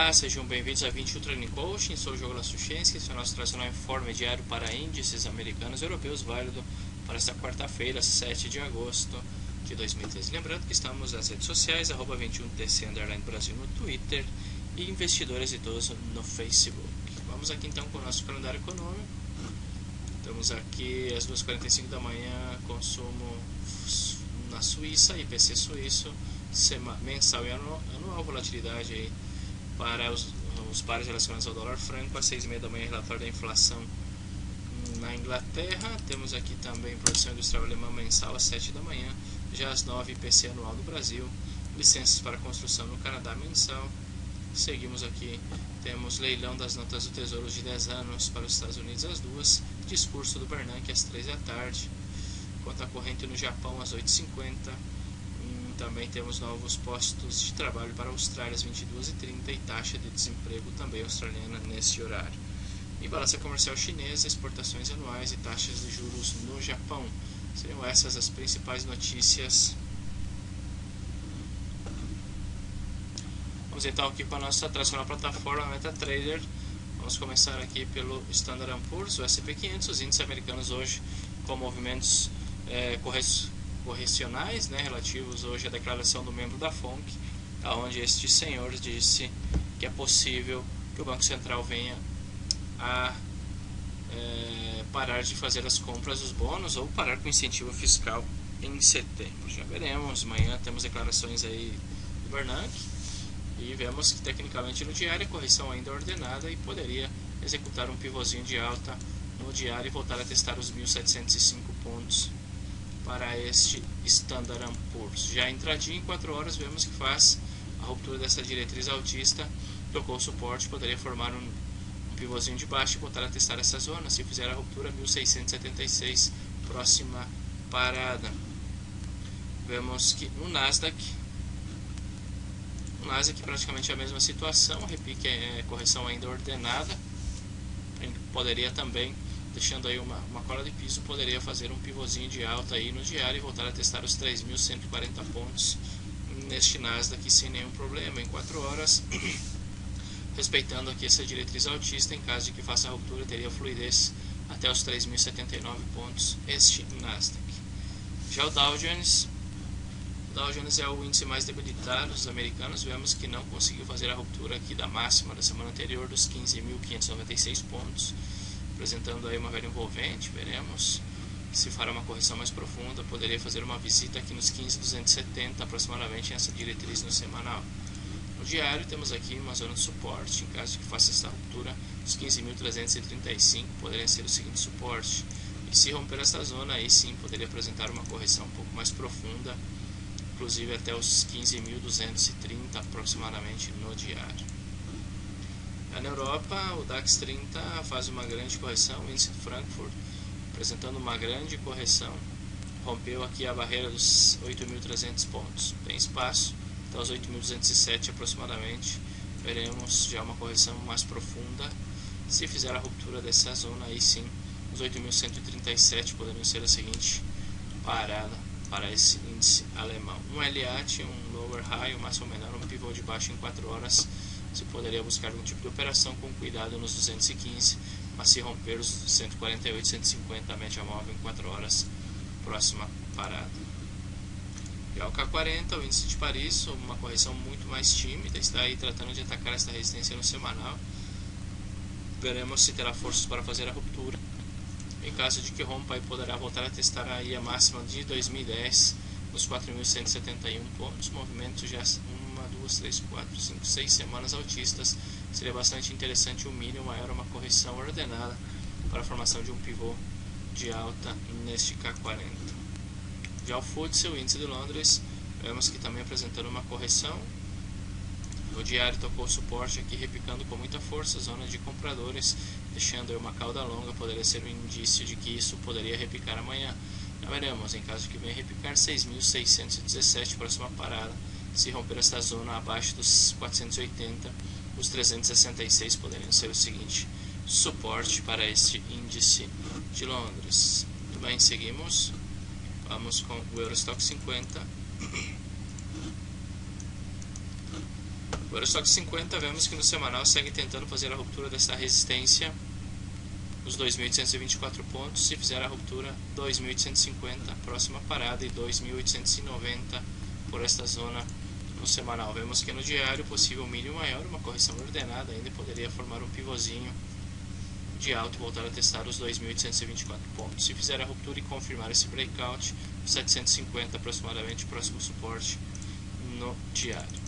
Olá, sejam bem-vindos a 20 Training Coaching. Sou o Diogo Lasuchenski, esse é o nosso tradicional informe diário para índices americanos e europeus, válido para esta quarta-feira, 7 de agosto de 2013. Lembrando que estamos nas redes sociais, @21TC Brasil no Twitter e Investidores Idoso no Facebook. Vamos aqui então com o nosso calendário econômico. Estamos aqui às 2h45 da manhã, consumo na Suíça, IPC suíço, mensal e anual, volatilidade aí para os pares relacionados ao dólar franco. Às 6h30 da manhã, relatório da inflação na Inglaterra. Temos aqui também produção industrial alemã mensal às 7 da manhã. Já às 9h, IPC anual do Brasil. Licenças para construção no Canadá mensal. Seguimos aqui, temos leilão das notas do Tesouro de 10 anos para os Estados Unidos às 2h. Discurso do Bernanke às 3 da tarde. Conta corrente no Japão às 8h50. Também temos novos postos de trabalho para a Austrália às 22h30 e taxa de desemprego também australiana nesse horário. E balança comercial chinesa, exportações anuais e taxas de juros no Japão. Seriam essas as principais notícias. Vamos então aqui com a nossa tradicional plataforma MetaTrader. Vamos começar aqui pelo Standard & Poor's, o S&P 500, os índices americanos hoje com movimentos correcionais, relativos hoje à declaração do membro da FONC, onde este senhor disse que é possível que o Banco Central venha a parar de fazer as compras dos bônus ou parar com o incentivo fiscal em setembro. Já veremos, amanhã temos declarações aí do Bernanke e vemos que tecnicamente no diário a correção ainda é ordenada e poderia executar um pivôzinho de alta no diário e voltar a testar os 1.705 pontos para este Standard & Poor's. Já entradinho em 4 horas, vemos que faz a ruptura dessa diretriz altista, tocou o suporte, poderia formar um pivôzinho de baixo e voltar a testar essa zona. Se fizer a ruptura, 1.676, próxima parada. Vemos que no Nasdaq praticamente a mesma situação, repique, correção ainda ordenada, poderia também, deixando aí uma cola de piso, poderia fazer um pivôzinho de alta aí no diário e voltar a testar os 3.140 pontos neste Nasdaq sem nenhum problema em 4 horas, respeitando aqui essa diretriz altista. Em caso de que faça a ruptura, teria fluidez até os 3.079 pontos este Nasdaq. Já o Dow Jones é o índice mais debilitado dos americanos. Vemos que não conseguiu fazer a ruptura aqui da máxima da semana anterior dos 15.596 pontos, apresentando aí uma velha envolvente. Veremos se fará uma correção mais profunda, poderia fazer uma visita aqui nos 15.270 aproximadamente essa diretriz no semanal. No diário temos aqui uma zona de suporte, em caso de que faça essa ruptura, os 15.335 poderia ser o seguinte suporte, e se romper essa zona aí sim poderia apresentar uma correção um pouco mais profunda, inclusive até os 15.230 aproximadamente no diário. Na Europa, o DAX 30 faz uma grande correção, o índice de Frankfurt apresentando uma grande correção, rompeu aqui a barreira dos 8.300 pontos, tem espaço até os 8.207 aproximadamente. Veremos já uma correção mais profunda, se fizer a ruptura dessa zona aí sim, os 8.137 poderiam ser a seguinte parada para esse índice alemão. Um LAT, um lower high, um máximo menor, um pivô de baixo em 4 horas, se poderia buscar algum tipo de operação com cuidado nos 215, mas se romper os 148, 150, a média móvel em 4 horas, próxima parada. Já o K40, o índice de Paris, uma correção muito mais tímida, está aí tratando de atacar esta resistência no semanal. Veremos se terá forças para fazer a ruptura. Em caso de que rompa, poderá voltar a testar aí a máxima de 2010, nos 4.171 pontos, movimento já 3, 4, 5, 6 semanas altistas. Seria bastante interessante um mínimo maior, uma correção ordenada para a formação de um pivô de alta neste K40. Já o FTSE, o índice de Londres, vemos que também apresentando uma correção. O diário tocou o suporte aqui, repicando com muita força, zona de compradores, deixando aí uma cauda longa, poderia ser um indício de que isso poderia repicar amanhã. Já veremos, em caso que venha repicar, 6.617, próxima parada. Se romper esta zona abaixo dos 480, os 366 poderiam ser o seguinte suporte para este índice de Londres. Muito bem, seguimos. Vamos com o Eurostock 50. O Eurostoxx 50, vemos que no semanal segue tentando fazer a ruptura dessa resistência, os 2.824 pontos. Se fizer a ruptura, 2.850, próxima parada, e 2.890 por esta zona no semanal. Vemos que no diário, possível mínimo maior, uma correção ordenada ainda poderia formar um pivôzinho de alto e voltar a testar os 2.824 pontos. Se fizer a ruptura e confirmar esse breakout, 750 aproximadamente, próximo suporte no diário.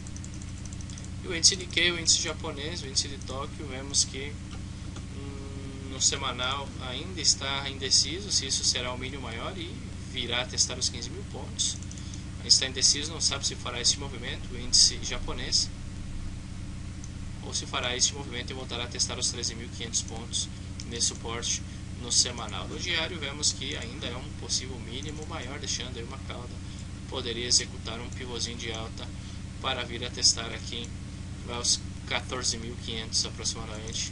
E o índice Nikkei, o índice japonês, o índice de Tóquio, vemos que no semanal ainda está indeciso se isso será o mínimo maior e virá a testar os 15.000 pontos. Ainda está indeciso, não sabe se fará esse movimento, o índice japonês, ou se fará esse movimento e voltará a testar os 13.500 pontos nesse suporte no semanal. No diário, vemos que ainda é um possível mínimo maior, deixando aí uma cauda, poderia executar um pivôzinho de alta para vir a testar aqui aos 14.500 aproximadamente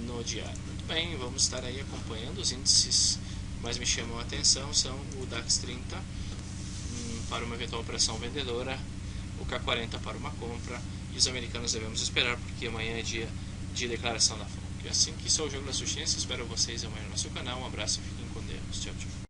no diário. Muito bem, vamos estar aí acompanhando. Os índices mais me chamam a atenção são o DAX 30 para uma eventual pressão vendedora, o K40 para uma compra, e os americanos devemos esperar porque amanhã é dia de declaração da FONC. Assim que isso é o Jogo da Suficiência, espero vocês amanhã no nosso canal. Um abraço e fiquem com Deus. Tchau, tchau.